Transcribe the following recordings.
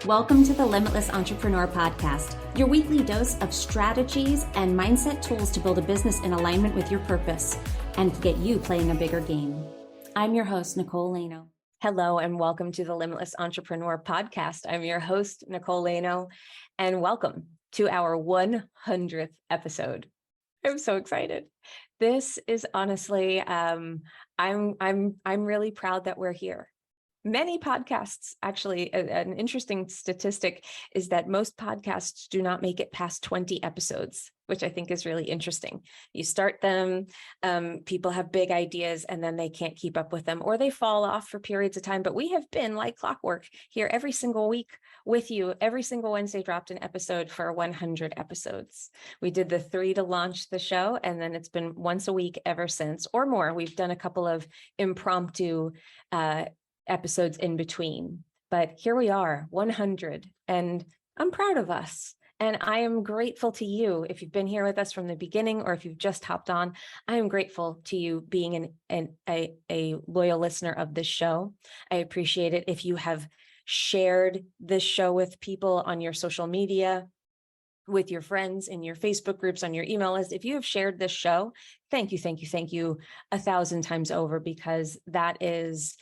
Welcome to the Limitless Entrepreneur Podcast, your weekly dose of strategies and mindset tools to build a business in alignment with your purpose and to get you playing a bigger game. I'm your host, Nicole Lano. Hello, and welcome to the Limitless Entrepreneur Podcast. I'm your host, Nicole Lano, and welcome to our 100th episode. I'm so excited. This is honestly, I'm really proud that we're here. Many podcasts, actually, an interesting statistic is that most podcasts do not make it past 20 episodes, which I think is really interesting. You start them, people have big ideas, and then they can't keep up with them, or they fall off for periods of time. But we have been like clockwork here every single week with you. Every single Wednesday dropped an episode for 100 episodes. We did the 3 to launch the show, and then it's been once a week ever since, or more. We've done a couple of impromptu episodes in between, but here we are, 100, and I'm proud of us. And I am grateful to you if you've been here with us from the beginning, or if you've just hopped on. I am grateful to you being a loyal listener of this show. I appreciate it if you have shared this show with people on your social media, with your friends, in your Facebook groups, on your email list. If you have shared this show, thank you 1,000 times over, because that is,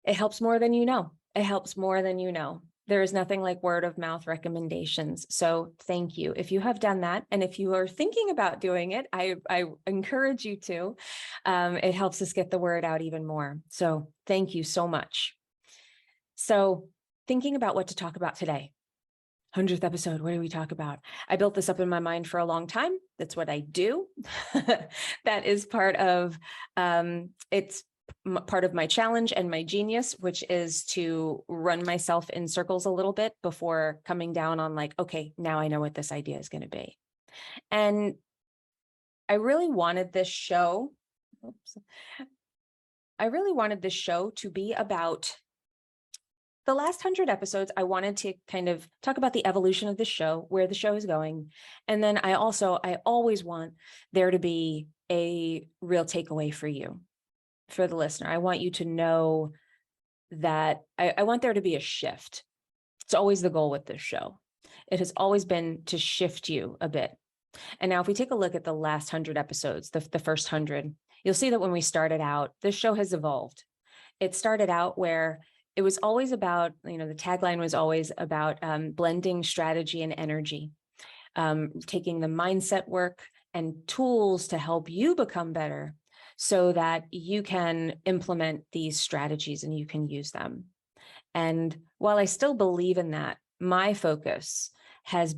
it helps more than you know. It helps more than you know. There is nothing like word of mouth recommendations. So thank you. If you have done that, and if you are thinking about doing it, I encourage you to. It helps us get the word out even more. So thank you so much. So thinking about what to talk about today. 100th episode, what do we talk about? I built this up in my mind for a long time. That's what I do. That is part of, it's part of my challenge and my genius, which is to run myself in circles a little bit before coming down on like, okay, now I know what this idea is going to be. And I really wanted this show, to be about the last 100 episodes. I wanted to kind of talk about the evolution of the show, where the show is going. And then I always want there to be a real takeaway for you, for the listener. I want you to know that I want there to be a shift. It's always the goal with this show. It has always been to shift you a bit. And now if we take a look at the last 100 episodes, the first 100, you'll see that when we started out, this show has evolved. It started out where it was always about, the tagline was always about blending strategy and energy, taking the mindset work and tools to help you become better, so that you can implement these strategies and you can use them. And while I still believe in that, my focus has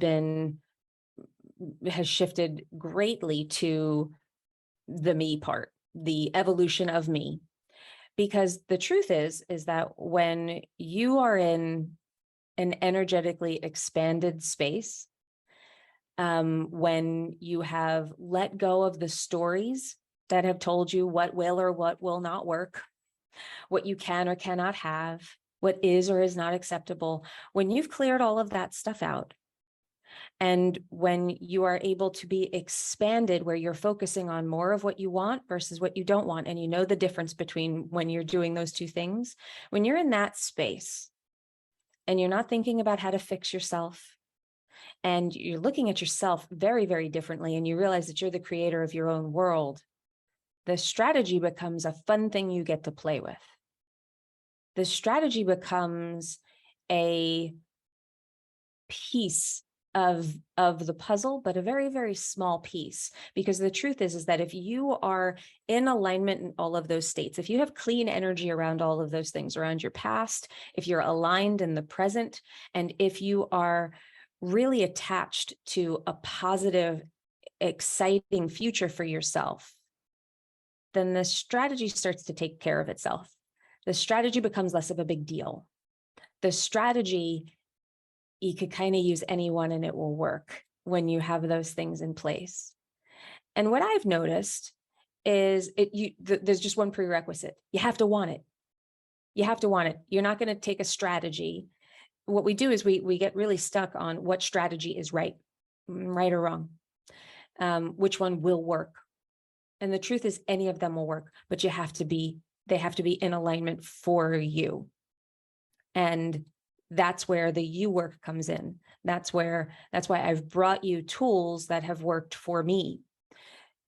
shifted greatly to the me part, the evolution of me. Because the truth is that when you are in an energetically expanded space, when you have let go of the stories that have told you what will or what will not work, what you can or cannot have, what is or is not acceptable, when you've cleared all of that stuff out, and when you are able to be expanded, where you're focusing on more of what you want versus what you don't want, and you know the difference between when you're doing those two things, when you're in that space and you're not thinking about how to fix yourself, and you're looking at yourself very, very differently, and you realize that you're the creator of your own world, the strategy becomes a fun thing you get to play with. The strategy becomes a piece of the puzzle, but a very, very small piece. Because the truth is that if you are in alignment in all of those states, if you have clean energy around all of those things, around your past, if you're aligned in the present, and if you are really attached to a positive, exciting future for yourself, then the strategy starts to take care of itself. The strategy becomes less of a big deal. The strategy, you could kind of use anyone and it will work when you have those things in place. And what I've noticed is there's just one prerequisite. You have to want it. You have to want it. You're not going to take a strategy. What we do is we get really stuck on what strategy is right or wrong, which one will work. And the truth is any of them will work, but they have to be in alignment for you. And that's where the you work comes in. That's why I've brought you tools that have worked for me,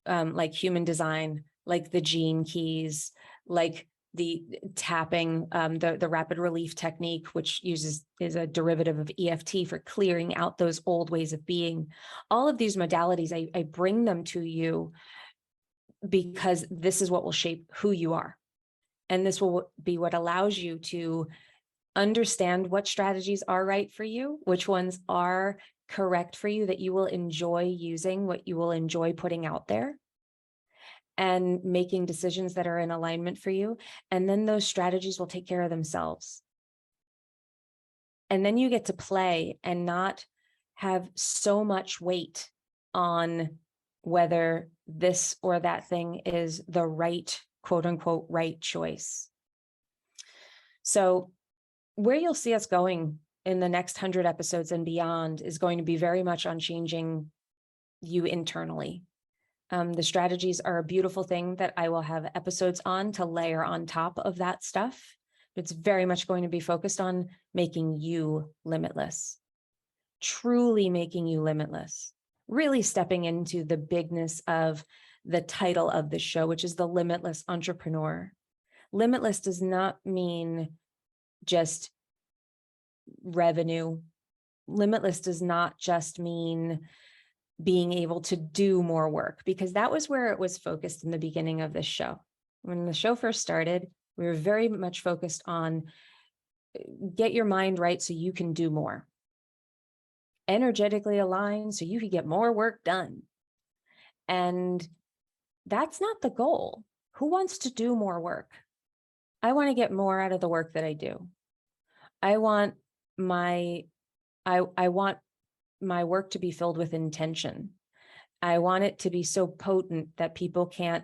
like human design, like the gene keys, like the tapping, the rapid relief technique, which is a derivative of EFT for clearing out those old ways of being. All of these modalities, I bring them to you because this is what will shape who you are. And this will be what allows you to understand what strategies are right for you, which ones are correct for you, that you will enjoy using, what you will enjoy putting out there, and making decisions that are in alignment for you. And then those strategies will take care of themselves. And then you get to play and not have so much weight on whether this or that thing is the right, quote unquote, right choice. So where you'll see us going in the next 100 episodes and beyond is going to be very much on changing you internally. The strategies are a beautiful thing that I will have episodes on to layer on top of that stuff. It's very much going to be focused on making you limitless, truly making you limitless, really stepping into the bigness of the title of the show, which is the Limitless Entrepreneur. Limitless does not mean just revenue. Limitless does not just mean being able to do more work, because that was where it was focused in the beginning of this show. When the show first started, we were very much focused on get your mind right so you can do more. Energetically aligned so you can get more work done. And that's not the goal. Who wants to do more work? I want to get more out of the work that I do. I want my work to be filled with intention. I want it to be so potent that people can't,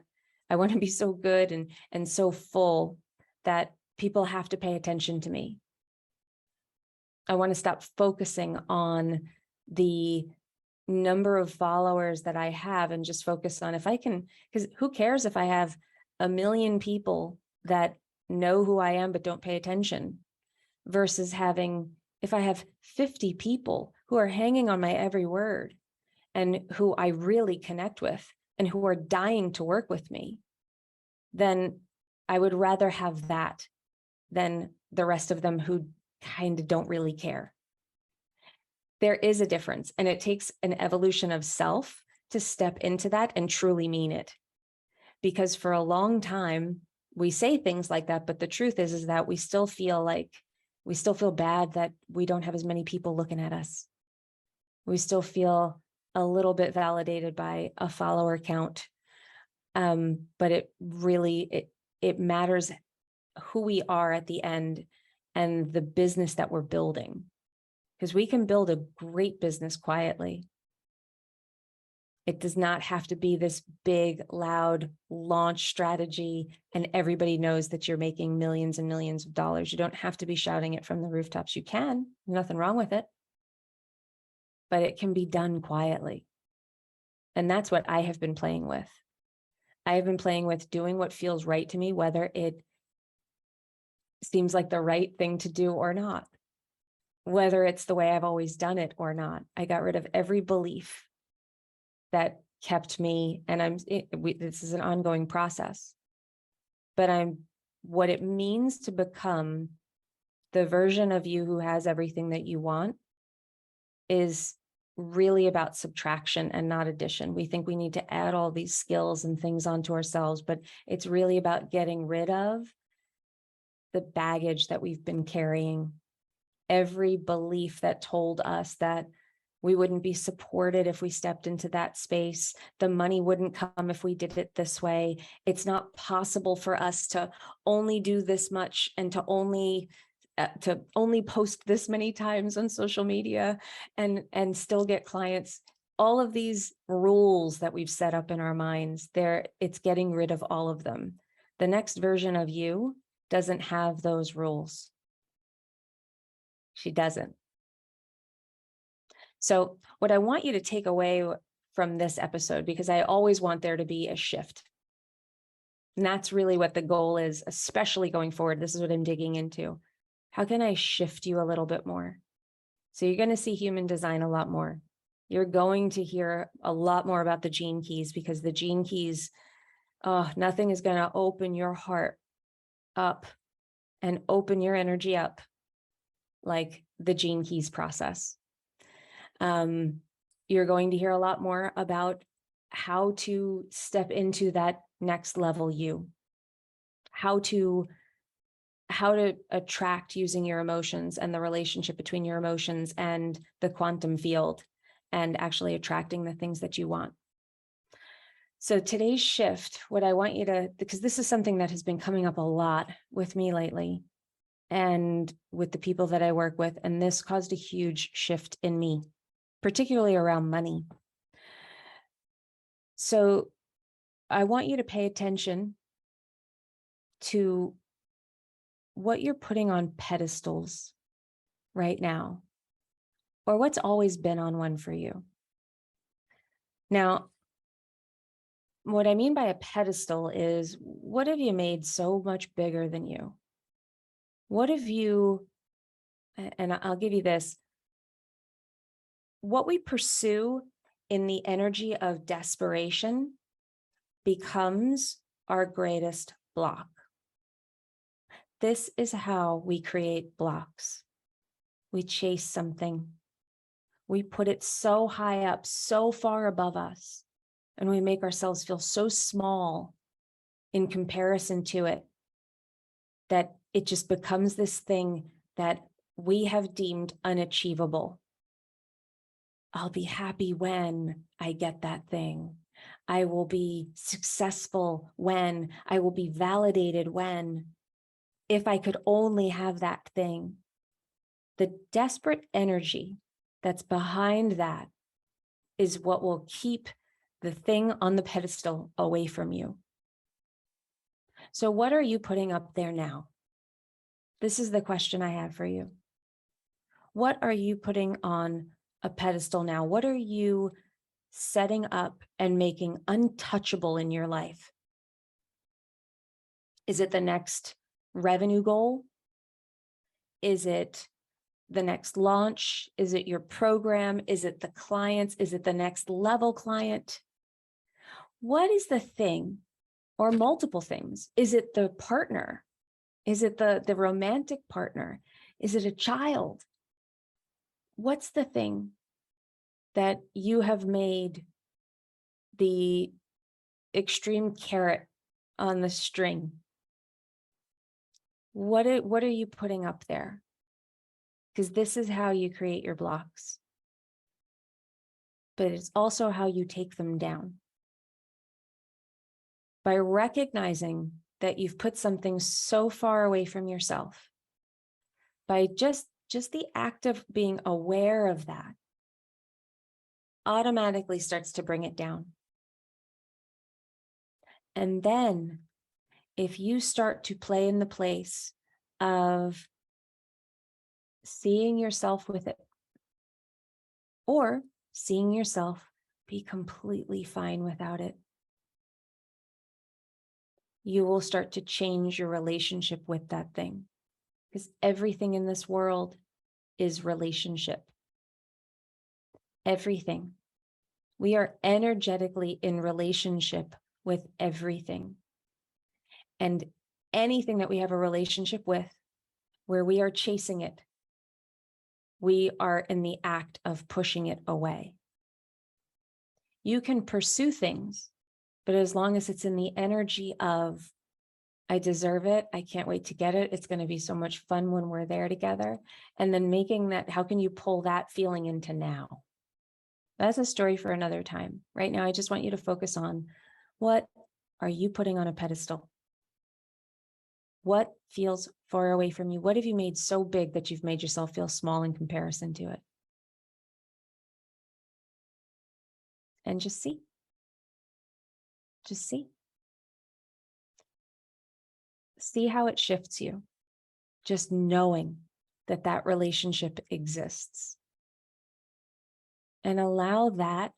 I want to be so good and so full that people have to pay attention to me. I want to stop focusing on the number of followers that I have and just focus on if I can, because who cares if I have 1 million people that know who I am but don't pay attention, versus if I have 50 people who are hanging on my every word and who I really connect with and who are dying to work with me, then I would rather have that than the rest of them who kind of don't really care. There is a difference, and it takes an evolution of self to step into that and truly mean it. Because for a long time, we say things like that, but the truth is that we still feel bad that we don't have as many people looking at us. We still feel a little bit validated by a follower count. But it really matters who we are at the end and the business that we're building. Because we can build a great business quietly. It does not have to be this big, loud launch strategy, and everybody knows that you're making millions and millions of dollars. You don't have to be shouting it from the rooftops. You can, nothing wrong with it, but it can be done quietly. And that's what I have been playing with. I have been playing with doing what feels right to me, whether it seems like the right thing to do or not, whether it's the way I've always done it or not. I got rid of every belief that kept me, and this is an ongoing process, but what it means to become the version of you who has everything that you want is really about subtraction and not addition. We think we need to add all these skills and things onto ourselves, but it's really about getting rid of the baggage that we've been carrying. Every belief that told us that we wouldn't be supported if we stepped into that space. The money wouldn't come if we did it this way. It's not possible for us to only do this much and to only post this many times on social media and still get clients. All of these rules that we've set up in our minds, it's getting rid of all of them. The next version of you doesn't have those rules. She doesn't. So what I want you to take away from this episode, because I always want there to be a shift. And that's really what the goal is, especially going forward. This is what I'm digging into. How can I shift you a little bit more? So you're going to see human design a lot more. You're going to hear a lot more about the gene keys, because the gene keys, nothing is going to open your heart up and open your energy up like the gene keys process. You're going to hear a lot more about how to step into that next level you, how to attract using your emotions and the relationship between your emotions and the quantum field, and actually attracting the things that you want. So today's shift, what I want you to, because this is something that has been coming up a lot with me lately and with the people that I work with, and this caused a huge shift in me, particularly around money. So I want you to pay attention to what you're putting on pedestals right now, or what's always been on one for you. Now, what I mean by a pedestal is, what have you made so much bigger than you? What have you, and I'll give you this, what we pursue in the energy of desperation becomes our greatest block. This is how we create blocks. We chase something. We put it so high up, so far above us, and we make ourselves feel so small in comparison to it, that it just becomes this thing that we have deemed unachievable. I'll be happy when I get that thing. I will be successful when, I will be validated when, if I could only have that thing. The desperate energy that's behind that is what will keep the thing on the pedestal away from you. So what are you putting up there now? This is the question I have for you. What are you putting on a pedestal now? What are you setting up and making untouchable in your life? Is it the next revenue goal? Is it the next launch? Is it your program? Is it the clients? Is it the next level client? What is the thing, or multiple things? Is it the partner? Is it the romantic partner? Is it a child? What's the thing that you have made the extreme carrot on the string? What are you putting up there? Because this is how you create your blocks. But it's also how you take them down. By recognizing that you've put something so far away from yourself, by just the act of being aware of that, automatically starts to bring it down. And then if you start to play in the place of seeing yourself with it, or seeing yourself be completely fine without it, you will start to change your relationship with that thing. Because everything in this world is relationship. Everything. We are energetically in relationship with everything. And anything that we have a relationship with, where we are chasing it, we are in the act of pushing it away. You can pursue things, but as long as it's in the energy of, I deserve it, I can't wait to get it, it's going to be so much fun when we're there together, and then making that, how can you pull that feeling into now? That's a story for another time. Right now, I just want you to focus on, what are you putting on a pedestal? What feels far away from you? What have you made so big that you've made yourself feel small in comparison to it? And just see. Just see. See how it shifts you. Just knowing that that relationship exists. And allow that,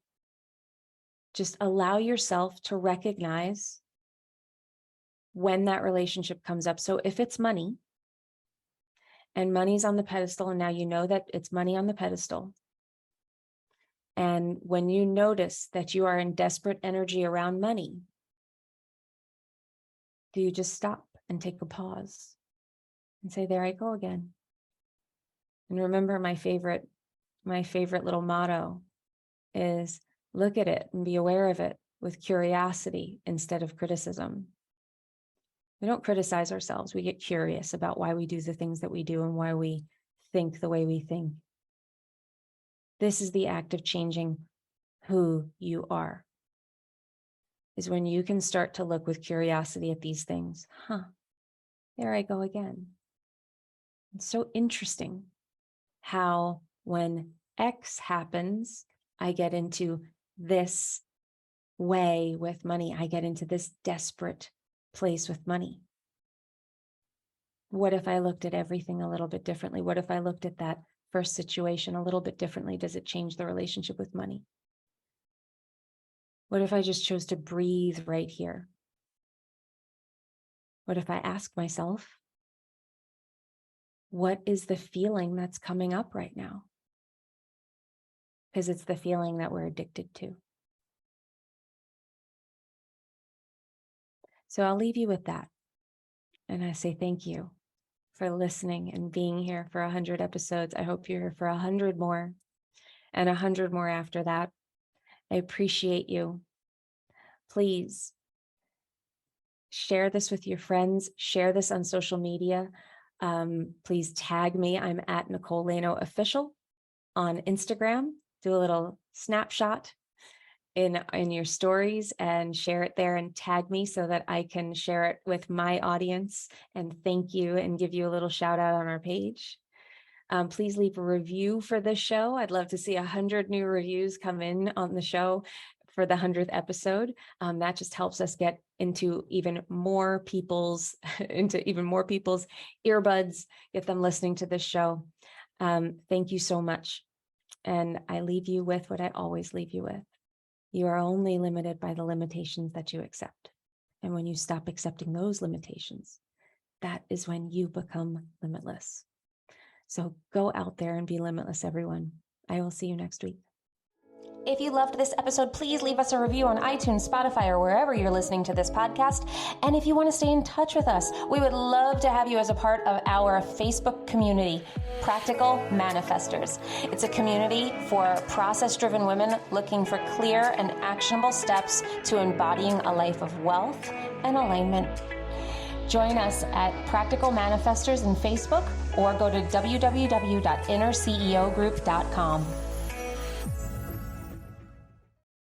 just allow yourself to recognize when that relationship comes up. So if it's money, and money's on the pedestal, and now you know that it's money on the pedestal. And when you notice that you are in desperate energy around money, do you just stop and take a pause and say, there I go again? And remember, my favorite little motto is look at it and be aware of it with curiosity instead of criticism. We don't criticize ourselves. We get curious about why we do the things that we do and why we think the way we think. This is the act of changing who you are, is when you can start to look with curiosity at these things. There I go again. It's so interesting how when X happens, I get into this way with money. I get into this desperate place with money. What if I looked at everything a little bit differently? What if I looked at that first situation a little bit differently? Does it change the relationship with money? What if I just chose to breathe right here? What if I ask myself, what is the feeling that's coming up right now? Because it's the feeling that we're addicted to. So I'll leave you with that. And I say thank you for listening and being here for 100 episodes. I hope you're here for 100 more and 100 more after that. I appreciate you. Please share this with your friends. Share this on social media. Please tag me. I'm at Nicole Leno Official on Instagram. Do a little snapshot in your stories and share it there and tag me so that I can share it with my audience and thank you and give you a little shout out on our page. Please leave a review for this show. I'd love to see 100 new reviews come in on the show for the 100th episode. That just helps us get into even more people's earbuds, get them listening to this show. Thank you so much. And I leave you with what I always leave you with. You are only limited by the limitations that you accept. And when you stop accepting those limitations, that is when you become limitless. So go out there and be limitless, everyone. I will see you next week. If you loved this episode, please leave us a review on iTunes, Spotify, or wherever you're listening to this podcast. And if you want to stay in touch with us, we would love to have you as a part of our Facebook community, Practical Manifestors. It's a community for process-driven women looking for clear and actionable steps to embodying a life of wealth and alignment. Join us at Practical Manifestors in Facebook or go to www.innerceogroup.com.